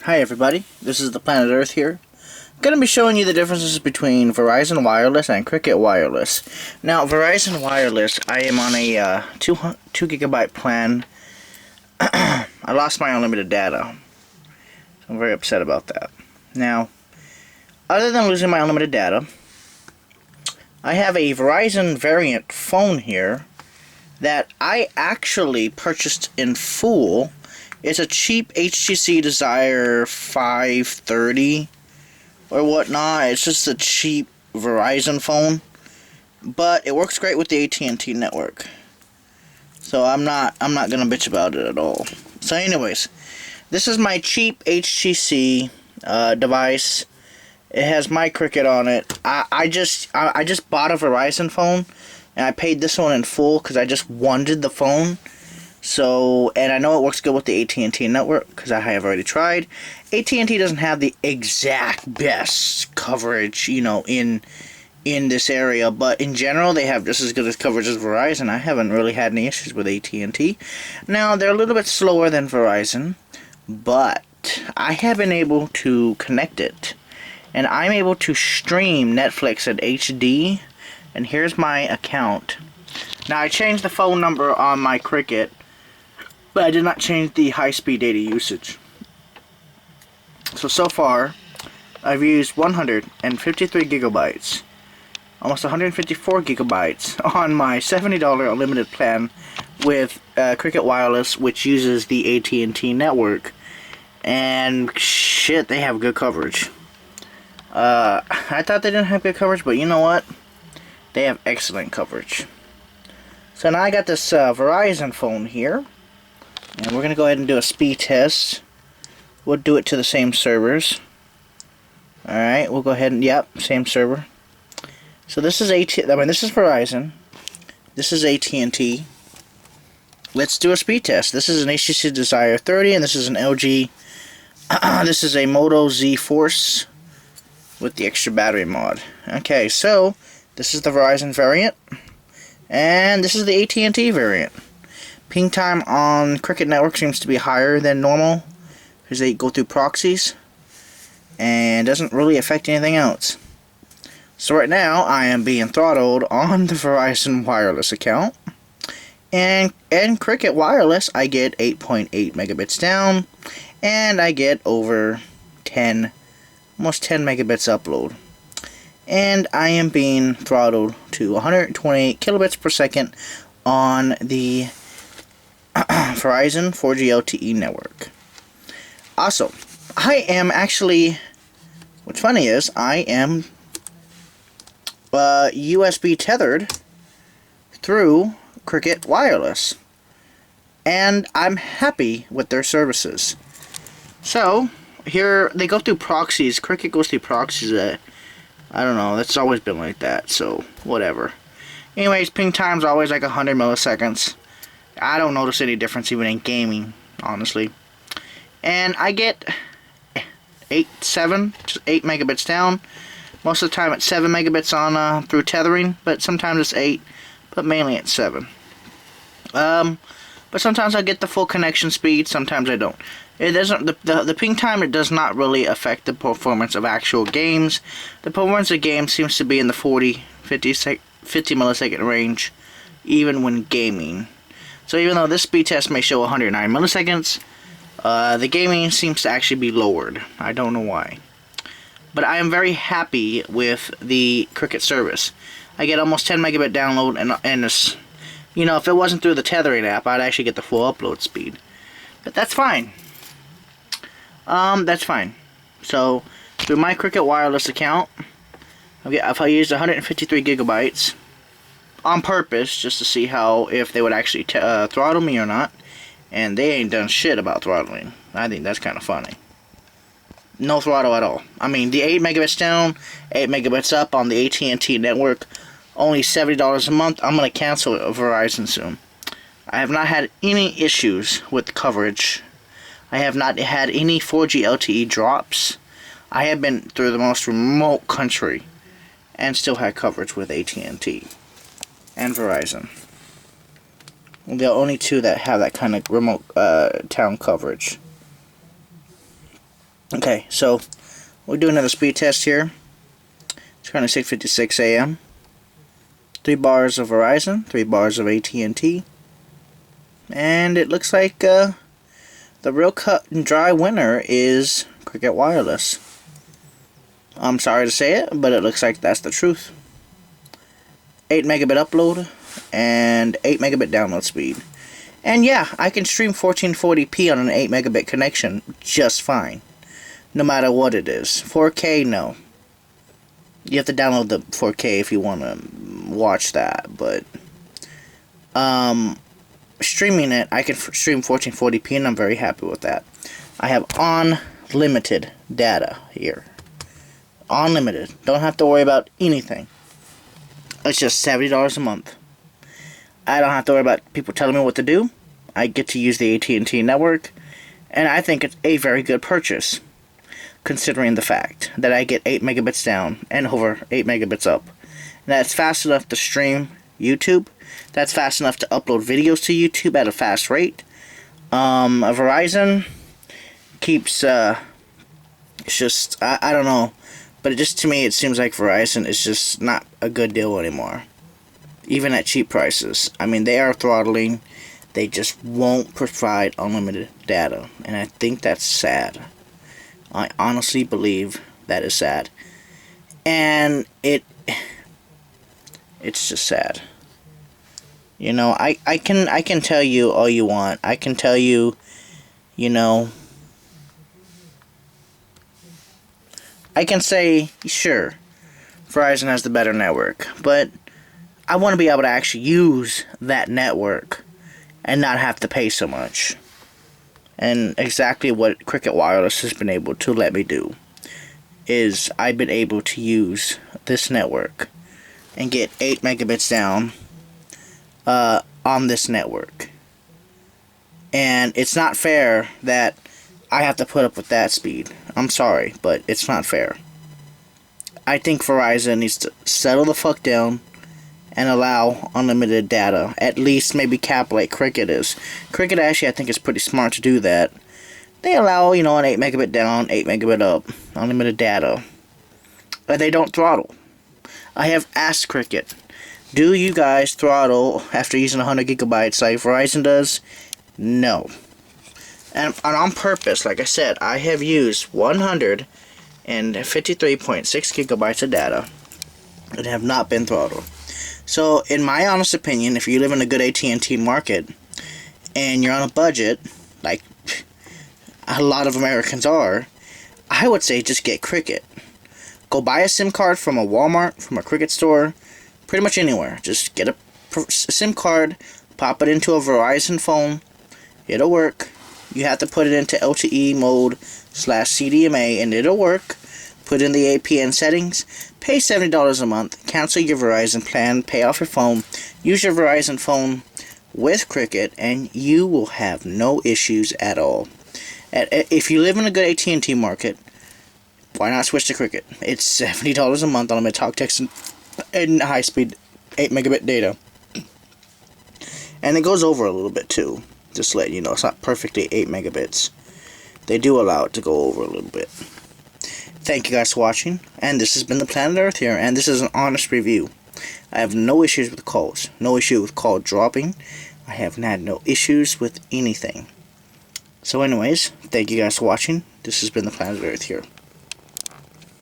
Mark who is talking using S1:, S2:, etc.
S1: Hi everybody, this is the Planet Earth here. I'm going to be showing you the differences between Verizon Wireless and Cricket Wireless. Now, Verizon Wireless, I am on a 2 gigabyte plan. I lost my unlimited data. I'm very upset about that. Now, other than losing my unlimited data, I have a Verizon variant phone here that I actually purchased in full. It's a cheap HTC Desire 530 or whatnot. It's just a cheap Verizon phone, but it works great with the AT&T network. So I'm not gonna bitch about it at all. So anyways, this is my cheap HTC device. It has my Cricket on it. I just bought a Verizon phone, and I paid this one in full because I just wanted the phone. So, and I know it works good with the AT&T network because I have already tried. AT&T doesn't have the exact best coverage, you know, in this area, but in general they have just as good as coverage as Verizon. I haven't really had any issues with AT&T. Now, they're a little bit slower than Verizon, but I have been able to connect it, and I'm able to stream Netflix at HD, and here's my account. Now, I changed the phone number on my Cricket, but I did not change the high-speed data usage. So far, I've used 153 gigabytes, almost 154 gigabytes on my $70 unlimited plan with Cricket Wireless, which uses the AT&T network. And shit, they have good coverage. I thought they didn't have good coverage, but you know what? They have excellent coverage. So now I got this Verizon phone here. And we're going to go ahead and do a speed test. We'll do it to the same servers. Alright, we'll go ahead and, yep, same server. So this is this is Verizon. This is AT&T. Let's do a speed test. This is an HTC Desire 30, and this is an LG. This is a Moto Z Force with the extra battery mod. Okay, so this is the Verizon variant. And this is the AT&T variant. Ping time on Cricket Network seems to be higher than normal because they go through proxies and doesn't really affect anything else. So right now I am being throttled on the Verizon Wireless account, and Cricket Wireless I get 8.8 megabits down, and I get over almost 10 megabits upload. And I am being throttled to 128 kilobits per second on the Verizon 4G LTE network. Also, I am actually, what's funny is, I am USB tethered through Cricket Wireless, and I'm happy with their services. So, here, they go through proxies. Cricket goes through proxies that, I don't know, that's always been like that, so, whatever. Anyways, ping time's always like 100 milliseconds. I don't notice any difference even in gaming, honestly. And I get 8 megabits down. Most of the time it's 7 megabits on through tethering, but sometimes it's 8, but mainly it's 7. But sometimes I get the full connection speed, sometimes I don't. It doesn't, the ping time, it does not really affect the performance of actual games. The performance of games seems to be in the 50 millisecond range, even when gaming. So even though this speed test may show 109 milliseconds, the gaming seems to actually be lowered. I don't know why. But I am very happy with the Cricket service. I get almost 10 megabit download, and this, you know, if it wasn't through the tethering app, I'd actually get the full upload speed. But that's fine. That's fine. So, through my Cricket Wireless account, if I used 153 gigabytes, on purpose, just to see if they would actually throttle me or not, and they ain't done shit about throttling. I think that's kind of funny. No throttle at all. I mean, the 8 megabits down, 8 megabits up on the AT&T network, only $70 a month. I'm going to cancel Verizon soon. I have not had any issues with coverage. I have not had any 4G LTE drops. I have been through the most remote country and still had coverage with AT&T and Verizon. The only two that have that kind of remote town coverage. Okay, so we'll do another speed test here. It's currently 6:56 a.m. 3 bars of Verizon, 3 bars of AT&T, and it looks like the real cut and dry winner is Cricket Wireless. I'm sorry to say it, but it looks like that's the truth. 8 megabit upload and 8 megabit download speed. And yeah, I can stream 1440p on an 8 megabit connection just fine, no matter what it is. 4K, no. You have to download the 4K if you want to watch that, but streaming it, I can stream 1440p, and I'm very happy with that. I have unlimited data here. Unlimited. Don't have to worry about anything. It's just $70 a month. I don't have to worry about people telling me what to do. I get to use the AT&T network, and I think it's a very good purchase, considering the fact that I get 8 megabits down and over 8 megabits up. And that's fast enough to stream YouTube. That's fast enough to upload videos to YouTube at a fast rate. Verizon keeps, it's just, I don't know. But to me, it seems like Verizon is just not a good deal anymore. Even at cheap prices. I mean, they are throttling. They just won't provide unlimited data. And I think that's sad. I honestly believe that is sad. And it's just sad. You know, I can tell you all you want. I can tell you, you know, I can say, sure, Verizon has the better network, but I want to be able to actually use that network and not have to pay so much. And exactly what Cricket Wireless has been able to let me do is I've been able to use this network and get 8 megabits down on this network. And it's not fair that I have to put up with that speed. I'm sorry, but it's not fair. I think Verizon needs to settle the fuck down and allow unlimited data. At least maybe cap like Cricket is. Cricket actually, I think, is pretty smart to do that. They allow, you know, an 8 megabit down, 8 megabit up, unlimited data. But they don't throttle. I have asked Cricket, do you guys throttle after using 100 gigabytes like Verizon does? No. And on purpose, like I said, I have used 153.6 gigabytes of data and have not been throttled. So, in my honest opinion, if you live in a good AT&T market and you're on a budget, like a lot of Americans are, I would say just get Cricket. Go buy a SIM card from a Walmart, from a Cricket store, pretty much anywhere. Just get a SIM card, pop it into a Verizon phone, it'll work. You have to put it into LTE mode /CDMA and it'll work. Put in the APN settings, pay $70 a month, cancel your Verizon plan, pay off your phone, use your Verizon phone with Cricket, and you will have no issues at all. If you live in a good AT&T market, why not switch to Cricket? It's $70 a month on talk, text, and high-speed 8 megabit data. And it goes over a little bit too. Just letting you know, it's not perfectly 8 megabits. They do allow it to go over a little bit. Thank you guys for watching, and this has been the Planet Earth here, and this is an honest review. I have no issues with calls, no issue with call dropping. I have had no issues with anything. So anyways, thank you guys for watching. This has been the Planet Earth here.